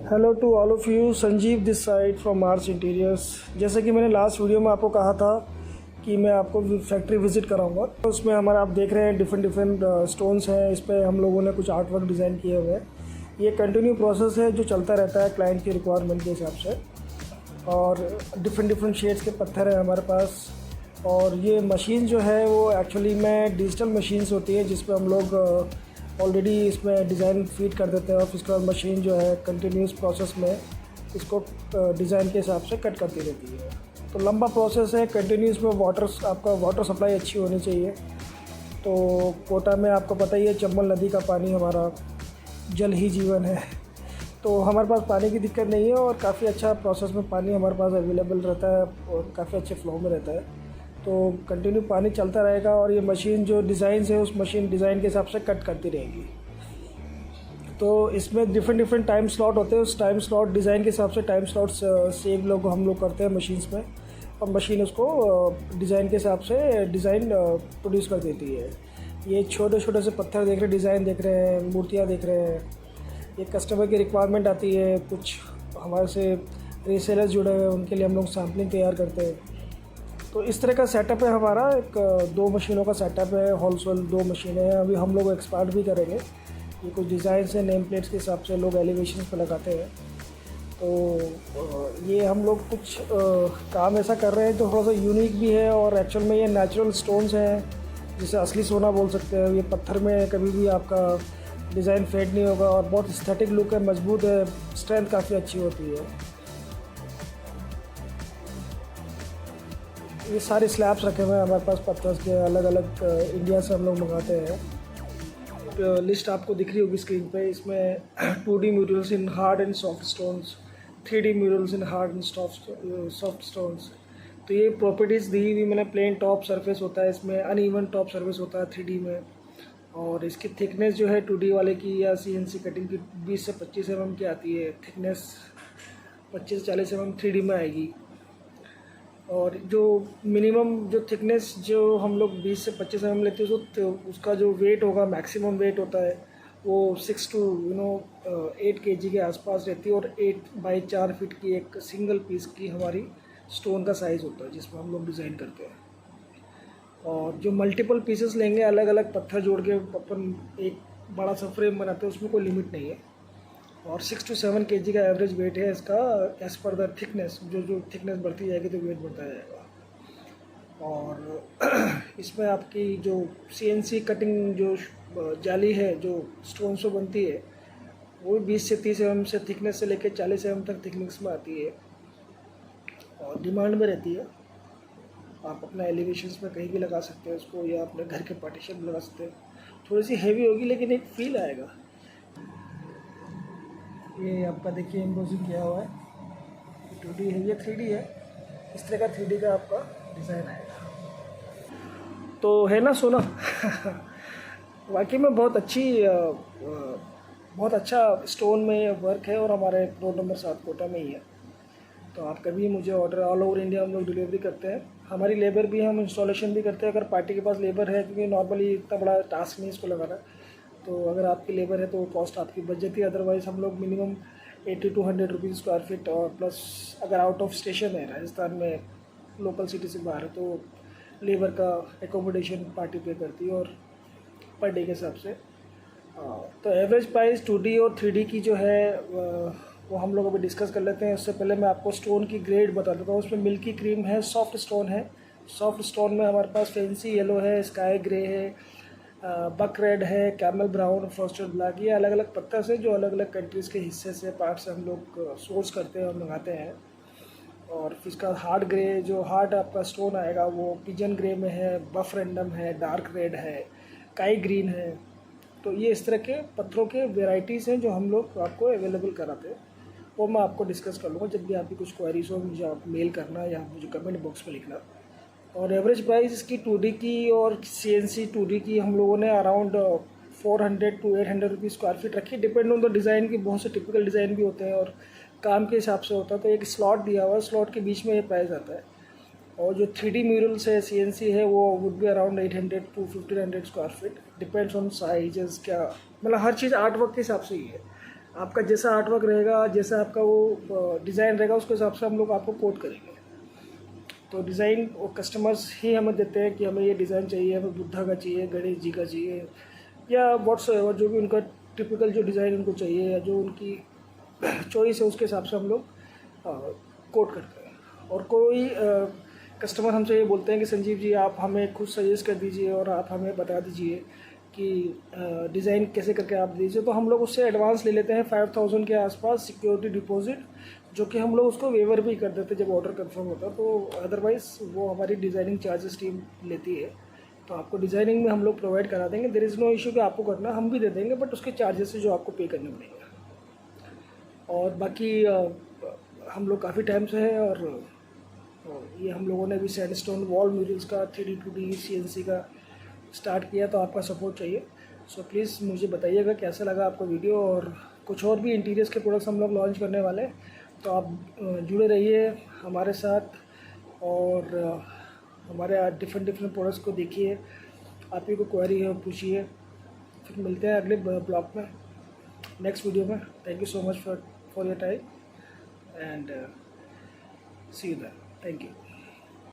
Hello to all of you, Sanjeev this side from Mars interiors. जैसे कि मैंने last video में आपको कहा था कि मैं आपको फैक्ट्री विज़िट कराऊंगा। उसमें हमारा आप देख रहे हैं डिफरेंट स्टोन्स हैं। इस पर हम लोगों ने कुछ आर्ट वर्क डिज़ाइन किए हुए हैं। ये कंटिन्यू प्रोसेस है जो चलता रहता है क्लाइंट की रिक्वायरमेंट के हिसाब से। और डिफरेंट शेड्स के पत्थर हैं हमारे पास। और ये मशीन जो है वो एक्चुअली में डिजिटल मशीन्स होती है जिस पर हम लोग ऑलरेडी इसमें डिज़ाइन फीड कर देते हैं और फिर उसके बाद मशीन जो है कंटिन्यूस प्रोसेस में इसको डिज़ाइन के हिसाब से कट करती रहती है। तो लंबा प्रोसेस है कंटिन्यूस में। आपका वाटर सप्लाई अच्छी होनी चाहिए। तो कोटा में आपको पता ही है, चंबल नदी का पानी हमारा जल ही जीवन है। तो हमारे पास पानी की दिक्कत नहीं है और काफ़ी अच्छा प्रोसेस में पानी हमारे पास अवेलेबल रहता है और काफ़ी अच्छे फ्लो में रहता है। तो कंटिन्यू पानी चलता रहेगा और ये मशीन जो डिज़ाइन है उस मशीन डिज़ाइन के हिसाब से कट करती रहेगी। तो इसमें डिफरेंट टाइम स्लॉट होते हैं। उस टाइम स्लॉट डिज़ाइन के हिसाब से टाइम स्लॉट सेव हम लोग करते हैं मशीन्स में, और मशीन उसको डिज़ाइन के हिसाब से डिज़ाइन प्रोड्यूस कर देती है। ये छोटे छोटे से पत्थर देख रहे हैं, डिज़ाइन देख रहे हैं, मूर्तियाँ देख रहे हैं। ये कस्टमर की रिक्वायरमेंट आती है, कुछ हमारे से रीसेलर्स जुड़े हुए हैं, उनके लिए हम लोग सैम्पलिंग तैयार करते हैं। तो इस तरह का सेटअप है हमारा। एक 2 मशीनों का सेटअप है, होलसेल 2 मशीनें हैं। अभी हम लोग एक्सपार्ट भी करेंगे। ये कुछ डिज़ाइन से नेम प्लेट्स के हिसाब से लोग एलिवेशन पर लगाते हैं। तो ये हम लोग कुछ काम ऐसा कर रहे हैं जो थोड़ा सा यूनिक भी है। और एक्चुअल में ये नेचुरल स्टोन्स हैं जिसे असली सोना बोल सकते हैं। ये पत्थर में कभी भी आपका डिज़ाइन फेड नहीं होगा और बहुत एस्थेटिक लुक है, मजबूत है, स्ट्रेंथ काफ़ी अच्छी होती है। ये सारे स्लैब्स रखे हुए हैं हमारे पास पत्थर के, अलग अलग इंडिया से हम लोग मंगाते हैं। लिस्ट आपको दिख रही होगी स्क्रीन पे। इसमें 2D murals in hard and soft stones, 3D murals in hard and soft stones. तो ये प्रॉपर्टीज़ दी हुई मैंने। प्लेन टॉप सरफेस होता है इसमें, अनइवन टॉप सरफेस होता है 3D में। और इसकी थिकनेस जो है 2D वाले की या CNC कटिंग की 20 से 25 mm की आती है थिकनेस। 25 से 40 mm 3D में आएगी। और जो मिनिमम जो थिकनेस जो हम लोग 20 से 25 mm लेते हैं तो उसका जो वेट होगा, मैक्सिमम वेट होता है वो 6 to 8 kg के आसपास रहती है। और 8 बाई 4 फीट की एक सिंगल पीस की हमारी स्टोन का साइज़ होता है जिसमें हम लोग डिज़ाइन करते हैं। और जो मल्टीपल पीसेस लेंगे, अलग अलग पत्थर जोड़ के अपन एक बड़ा सा फ्रेम बनाते हैं, उसमें कोई लिमिट नहीं है। और 6 to 7 kg का एवरेज वेट है इसका एज़ पर द थिकनेस। जो थिकनेस बढ़ती जाएगी तो वेट बढ़ता जाएगा। और इसमें आपकी जो CNC कटिंग जो जाली है जो स्टोन से बनती है वो 20 से 30 mm से थिकनेस से लेकर 40 mm तक थिकनेस में आती है और डिमांड में रहती है। आप अपना एलिवेशंस में कहीं भी लगा सकते हैं उसको, या अपने घर के पार्टीशन में लगा सकते हैं। थोड़ी सी हैवी होगी लेकिन एक फील आएगा। ये आपका देखिए एम्बोसिंग किया हुआ है। 2D है, ये 3D है। इस तरह का 3D का आपका डिज़ाइन आएगा। तो है ना सोना। वाकई में बहुत अच्छा स्टोन में वर्क है और हमारे रोड नंबर 7 कोटा में ही है। तो आप कभी मुझे ऑर्डर, ऑल ओवर इंडिया हम लोग डिलीवरी करते हैं। हमारी लेबर भी, हम इंस्टॉलेशन भी करते हैं अगर पार्टी के पास लेबर है, क्योंकि नॉर्मली इतना बड़ा टास्क नहीं इसको लगाना। तो अगर आपकी लेबर है तो कॉस्ट आपकी बच जाती है। अदरवाइज़ हम लोग minimum 80 to 100 rupees square feet, और प्लस अगर आउट ऑफ स्टेशन है, राजस्थान में लोकल सिटी से बाहर है, तो लेबर का एकोमोडेशन पार्टी पे करती है और पर डे के हिसाब से। तो एवरेज प्राइस 2D और 3D की जो है वो हम लोग अभी डिस्कस कर लेते हैं। उससे पहले मैं आपको स्टोन की ग्रेड बता देता हूँ। उसमें मिल्की क्रीम है, सॉफ्ट स्टोन है। सॉफ्ट स्टोन में हमारे पास फैंसी येलो है, स्काई ग्रे है, बक रेड है, कैमल ब्राउन, फ्रॉस्टेड ब्लैक। ये अलग अलग पत्थर से जो अलग अलग कंट्रीज़ के हिस्से से, पार्ट से हम लोग सोर्स करते हैं और मंगाते हैं। और फिर इसका हार्ड ग्रे, जो हार्ड आपका स्टोन आएगा वो पिजन ग्रे में है, बफ रैंडम है, डार्क रेड है, काई ग्रीन है। तो ये इस तरह के पत्थरों के वेराइटीज़ हैं जो हम लोग आपको अवेलेबल कराते हैं। वो मैं आपको डिस्कस कर लूँगा जब भी आपकी कुछ क्वेरीज हो, मुझे आप मेल करना या मुझे कमेंट बॉक्स में लिखना। और एवरेज प्राइस इसकी 2D की और CNC 2D की हम लोगों ने around 400 to 800 rupees square feet रखी। डिपेंड ऑन द डिज़ाइन की, बहुत से टिपिकल डिज़ाइन भी होते हैं और काम के हिसाब से होता है। तो एक स्लॉट दिया हुआ है, स्लॉट के बीच में ये प्राइस आता है। और जो 3D म्यूरल्स है, CNC है, वो would be around 800 to 1500 square feet. Depends on sizes, क्या मतलब हर चीज़ आर्ट वर्क के हिसाब से ही है। आपका जैसा आर्टवर्क रहेगा, जैसा आपका वो डिज़ाइन रहेगा, उसके हिसाब से हम लोग आपको कोट करेंगे। तो डिज़ाइन वो कस्टमर्स ही हमें देते हैं कि हमें ये डिज़ाइन चाहिए, हमें बुद्धा का चाहिए, गणेश जी का चाहिए, या व्हाट्सएवर जो भी उनका टिपिकल जो डिज़ाइन उनको चाहिए या जो उनकी चॉइस है, उसके हिसाब से हम लोग कोट करते हैं। और कोई कस्टमर हमसे ये बोलते हैं कि संजीव जी आप हमें खुद सजेस्ट कर दीजिए और आप हमें बता दीजिए कि डिज़ाइन कैसे करके आप दीजिए, तो हम लोग उससे एडवांस ले लेते हैं 5000 के आसपास सिक्योरिटी डिपॉजिट, जो कि हम लोग उसको वेवर भी कर देते जब ऑर्डर कंफर्म होता। तो अदरवाइज़ वो हमारी डिज़ाइनिंग चार्जेस टीम लेती है, तो आपको डिज़ाइनिंग में हम लोग प्रोवाइड करा देंगे। देयर इज़ नो इशू कि आपको करना, हम भी दे देंगे, बट उसके चार्जेस से जो आपको पे करने पड़ेंगे। और बाकी हम लोग काफ़ी टाइम से है, और ये हम लोगों ने भी सैंडस्टोन वॉल म्यूरल्स का 3D 2D CNC का स्टार्ट किया, तो आपका सपोर्ट चाहिए। सो प्लीज़ मुझे बताइएगा कैसा लगा आपको वीडियो, और कुछ और भी इंटीरियर्स के प्रोडक्ट्स हम लोग लॉन्च करने वाले हैं, तो आप जुड़े रहिए हमारे साथ और हमारे डिफरेंट प्रोडक्ट्स को देखिए। आप ही को क्वेरी है पूछिए। फिर मिलते हैं अगले ब्लॉग में, नेक्स्ट वीडियो में। Thank you so much for your time and see you there. Thank you.